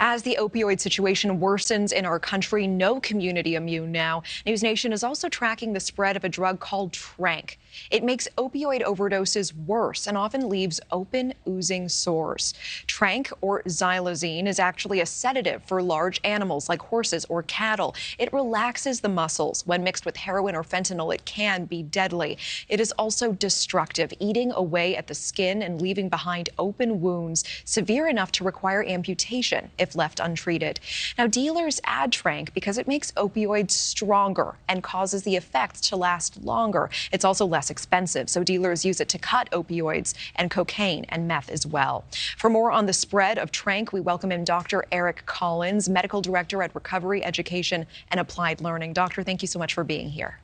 As the opioid situation worsens in our country, no community immune now. NewsNation is also tracking the spread of a drug called Tranq. It makes opioid overdoses worse and often leaves open, oozing sores. Tranq, or xylazine, is actually a sedative for large animals like horses or cattle. It relaxes the muscles. When mixed with heroin or fentanyl, it can be deadly. It is also destructive, eating away at the skin and leaving behind open wounds severe enough to require amputation if left untreated. Now, dealers add Tranq because it makes opioids stronger and causes the effects to last longer. It's also less expensive, so dealers use it to cut opioids and cocaine and meth as well. For more on the spread of Tranq, we welcome in Dr. Eric Collins, Medical Director at Recovery Education and Applied Learning. Doctor, thank you so much for being here.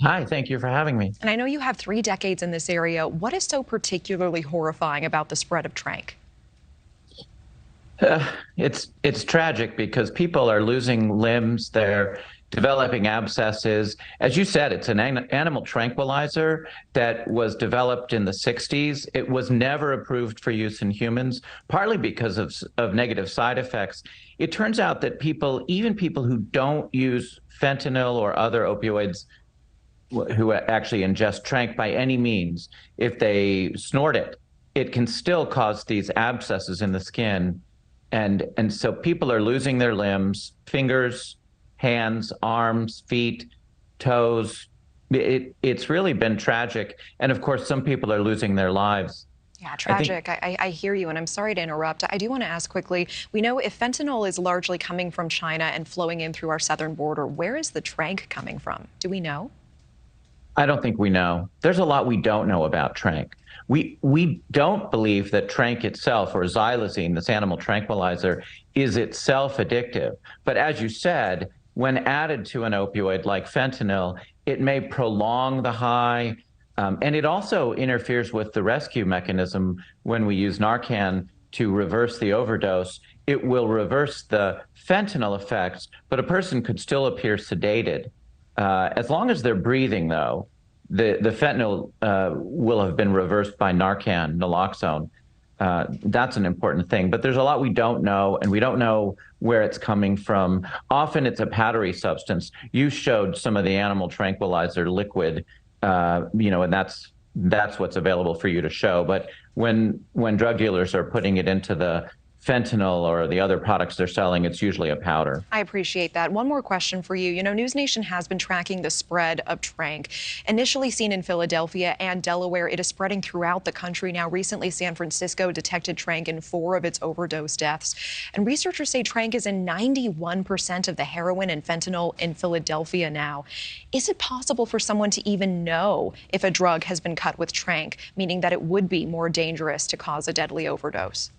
Hi, thank you for having me. And I know you have 3 decades in this area. What is so particularly horrifying about the spread of Tranq? It's tragic because people are losing limbs, they're developing abscesses. As you said, it's an animal tranquilizer that was developed in the 60s. It was never approved for use in humans, partly because of negative side effects. It turns out that even people who don't use fentanyl or other opioids, who actually ingest Tranq by any means, if they snort it, it can still cause these abscesses in the skin. And so people are losing their limbs, fingers, hands, arms, feet, toes. It's really been tragic. And of course, some people are losing their lives. Yeah, tragic. I hear you, and I'm sorry to interrupt. I do want to ask quickly, we know if fentanyl is largely coming from China and flowing in through our southern border, where is the Tranq coming from? Do we know? I don't think we know. There's a lot we don't know about Tranq. We don't believe that Tranq itself, or xylazine, this animal tranquilizer, is itself addictive. But as you said, when added to an opioid like fentanyl, it may prolong the high, and it also interferes with the rescue mechanism. When we use Narcan to reverse the overdose, it will reverse the fentanyl effects, but a person could still appear sedated. As long as they're breathing, though, the fentanyl will have been reversed by Narcan, naloxone. That's an important thing. But there's a lot we don't know, and we don't know where it's coming from. Often it's a powdery substance. You showed some of the animal tranquilizer liquid, and that's what's available for you to show. But when drug dealers are putting it into the fentanyl or the other products they're selling, it's usually a powder. I appreciate that. One more question for you. You know, NewsNation has been tracking the spread of Tranq. Initially seen in Philadelphia and Delaware, it is spreading throughout the country now. Recently, San Francisco detected Tranq in 4 of its overdose deaths. And researchers say Tranq is in 91% of the heroin and fentanyl in Philadelphia now. Is it possible for someone to even know if a drug has been cut with Tranq, meaning that it would be more dangerous to cause a deadly overdose?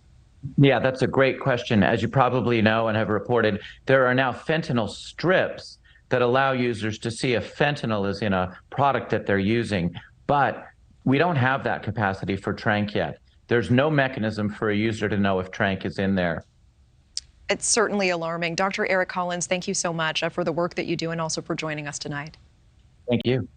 Yeah, that's a great question. As you probably know and have reported, there are now fentanyl strips that allow users to see if fentanyl is in a product that they're using. But we don't have that capacity for Tranq yet. There's no mechanism for a user to know if Tranq is in there. It's certainly alarming. Dr. Eric Collins, thank you so much for the work that you do and also for joining us tonight. Thank you.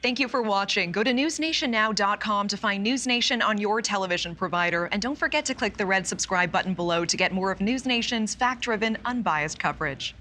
Thank you for watching. Go to newsnationnow.com to find NewsNation on your television provider. And don't forget to click the red subscribe button below to get more of NewsNation's fact-driven, unbiased coverage.